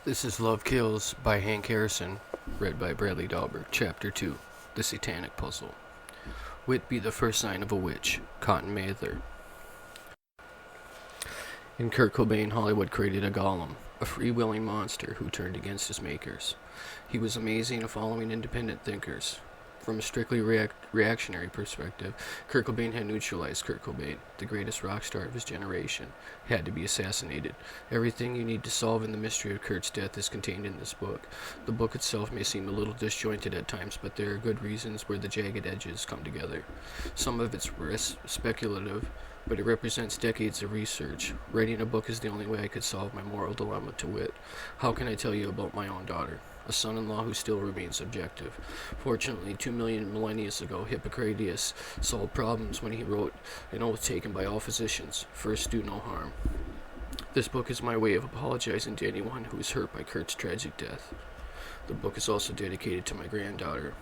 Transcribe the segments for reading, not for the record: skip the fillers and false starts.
This is Love Kills by Hank Harrison, read by Bradley Dahlberg, Chapter 2, The Satanic Puzzle. Wit be the first sign of a witch, Cotton Mather. In Kurt Cobain, Hollywood created a golem, a free-willing monster who turned against his makers. He was amazing at following independent thinkers. From a strictly reactionary perspective, Kurt Cobain had neutralized Kurt Cobain, the greatest rock star of his generation, had to be assassinated. Everything you need to solve in the mystery of Kurt's death is contained in this book. The book itself may seem a little disjointed at times, but there are good reasons where the jagged edges come together. Some of it's speculative, but it represents decades of research. Writing a book is the only way I could solve my moral dilemma, to wit. How can I tell you about my own daughter? A son-in-law who still remains objective. Fortunately, 2 million millennia ago, Hippocrates solved problems when he wrote an oath taken by all physicians: first do no harm. This book is my way of apologizing to anyone who was hurt by Kurt's tragic death. The book is also dedicated to my granddaughter,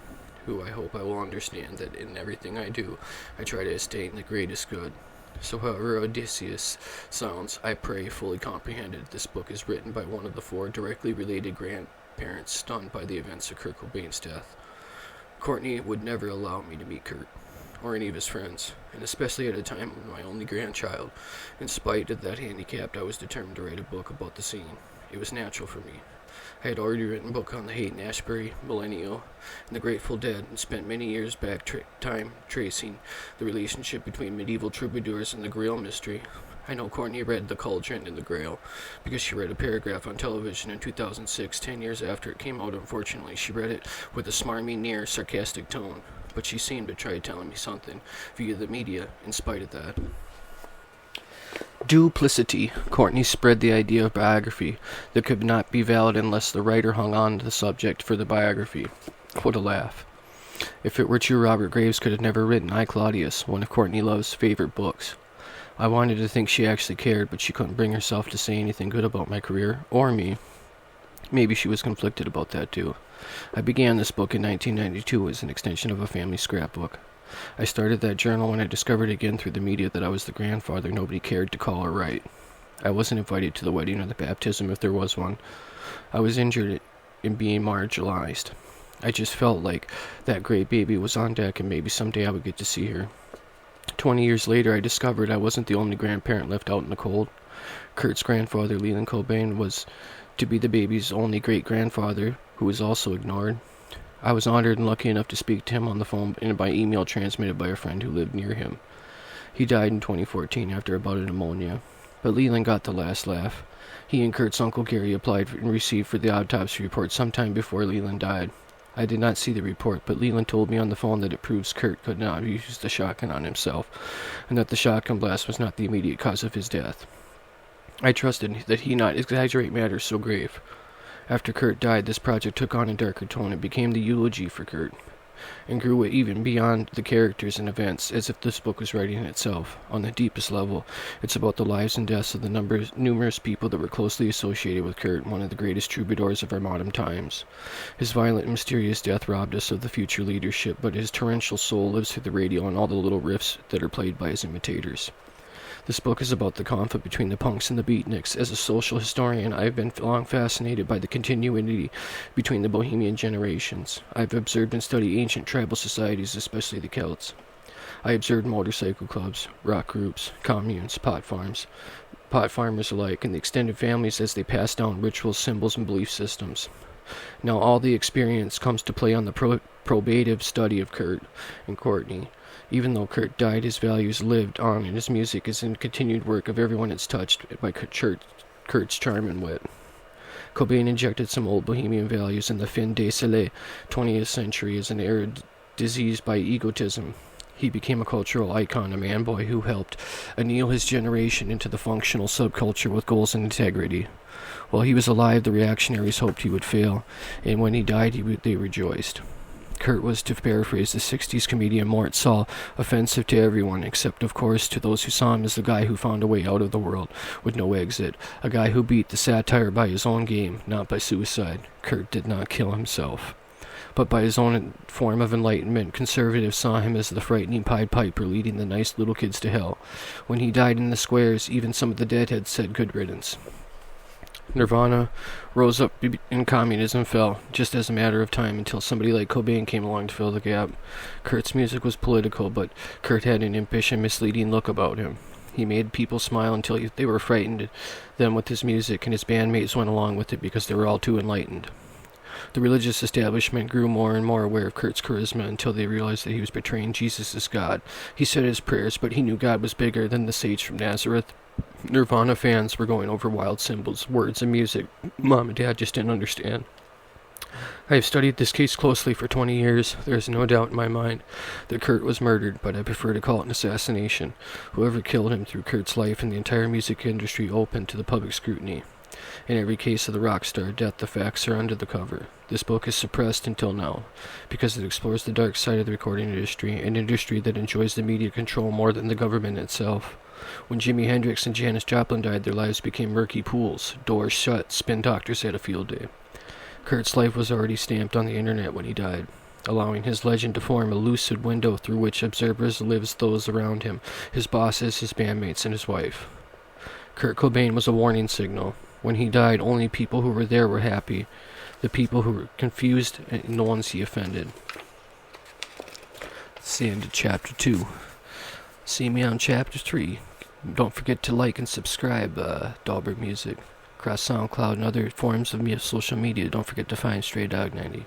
who I hope I will understand that in everything I do, I try to attain the greatest good. So however Odysseus sounds, I pray fully comprehended. This book is written by one of the 4 directly related grandparents stunned by the events of Kurt Cobain's death. Courtney would never allow me to meet Kurt, or any of his friends, and especially at a time when my only grandchild. In spite of that handicap, I was determined to write a book about the scene. It was natural for me. I had already written a book on the Haight-Ashbury Millennial and the Grateful Dead, and spent many years back time tracing the relationship between medieval troubadours and the Grail mystery. I know Courtney read The Cauldron and the Grail because she read a paragraph on television in 2006, 10 years after it came out. Unfortunately, she read it with a smarmy, near sarcastic tone, but she seemed to try telling me something via the media in spite of that. Duplicity. Courtney spread the idea of biography that could not be valid unless the writer hung on to the subject for the biography. What a laugh. If it were true, Robert Graves could have never written I, Claudius, one of Courtney Love's favorite books. I wanted to think she actually cared, but she couldn't bring herself to say anything good about my career, or me. Maybe she was conflicted about that too. I began this book in 1992 as an extension of a family scrapbook. I started that journal when I discovered again through the media that I was the grandfather nobody cared to call or write. I wasn't invited to the wedding or the baptism if there was one. I was injured in being marginalized. I just felt like that great baby was on deck and maybe someday I would get to see her. 20 years later, I discovered I wasn't the only grandparent left out in the cold. Kurt's grandfather, Leland Cobain, was to be the baby's only great-grandfather, who was also ignored. I was honored and lucky enough to speak to him on the phone and by email transmitted by a friend who lived near him. He died in 2014 after a bout of pneumonia, but Leland got the last laugh. He and Kurt's uncle Gary applied and received for the autopsy report sometime before Leland died. I did not see the report, but Leland told me on the phone that it proves Kurt could not have used the shotgun on himself, and that the shotgun blast was not the immediate cause of his death. I trusted that he not exaggerate matters so grave. After Kurt died, this project took on a darker tone and became the eulogy for Kurt, and grew even beyond the characters and events, as if this book was writing itself. On the deepest level, it's about the lives and deaths of the numerous people that were closely associated with Kurt, one of the greatest troubadours of our modern times. His violent and mysterious death robbed us of the future leadership, but his torrential soul lives through the radio and all the little riffs that are played by his imitators. This book is about the conflict between the punks and the beatniks. As a social historian, I have been long fascinated by the continuity between the Bohemian generations. I have observed and studied ancient tribal societies, especially the Celts. I observed motorcycle clubs, rock groups, communes, pot farmers alike, and the extended families as they passed down rituals, symbols, and belief systems. Now all the experience comes to play on the probative study of Kurt and Courtney. Even though Kurt died, his values lived on, and his music is in continued work of everyone it's touched by Kurt's charm and wit. Cobain injected some old bohemian values in the fin de siècle 20th century as an era diseased by egotism. He became a cultural icon, a man-boy who helped anneal his generation into the functional subculture with goals and integrity. While he was alive, the reactionaries hoped he would fail, and when he died, they rejoiced. Kurt was, to paraphrase the 60s comedian Mort Saul, offensive to everyone, except, of course, to those who saw him as the guy who found a way out of the world with no exit, a guy who beat the satire by his own game, not by suicide. Kurt did not kill himself, but by his own form of enlightenment. Conservatives saw him as the frightening Pied Piper leading the nice little kids to hell. When he died in the squares, even some of the deadheads said good riddance. Nirvana rose up and communism fell, just as a matter of time, until somebody like Cobain came along to fill the gap. Kurt's music was political, but Kurt had an impish and misleading look about him. He made people smile until they were frightened. Then with his music, and his bandmates went along with it because they were all too enlightened. The religious establishment grew more and more aware of Kurt's charisma until they realized that he was betraying Jesus as God. He said his prayers, but he knew God was bigger than the sage from Nazareth. Nirvana fans were going over wild symbols, words, and music Mom and Dad just didn't understand. I have studied this case closely for 20 years. There is no doubt in my mind that Kurt was murdered, but I prefer to call it an assassination. Whoever killed him threw Kurt's life and the entire music industry open to the public scrutiny. In every case of the rock star death, the facts are under the cover. This book is suppressed until now, because it explores the dark side of the recording industry, an industry that enjoys the media control more than the government itself. When Jimi Hendrix and Janis Joplin died, their lives became murky pools. Doors shut, spin doctors had a field day. Kurt's life was already stamped on the internet when he died, allowing his legend to form a lucid window through which observers lives those around him, his bosses, his bandmates, and his wife. Kurt Cobain was a warning signal. When he died, only people who were there were happy. The people who were confused and the ones he offended. That's the end of Chapter 2. See me on Chapter 3. Don't forget to like and subscribe, Dahlberg Music. Across SoundCloud and other forms of social media. Don't forget to find Stray Dog 90.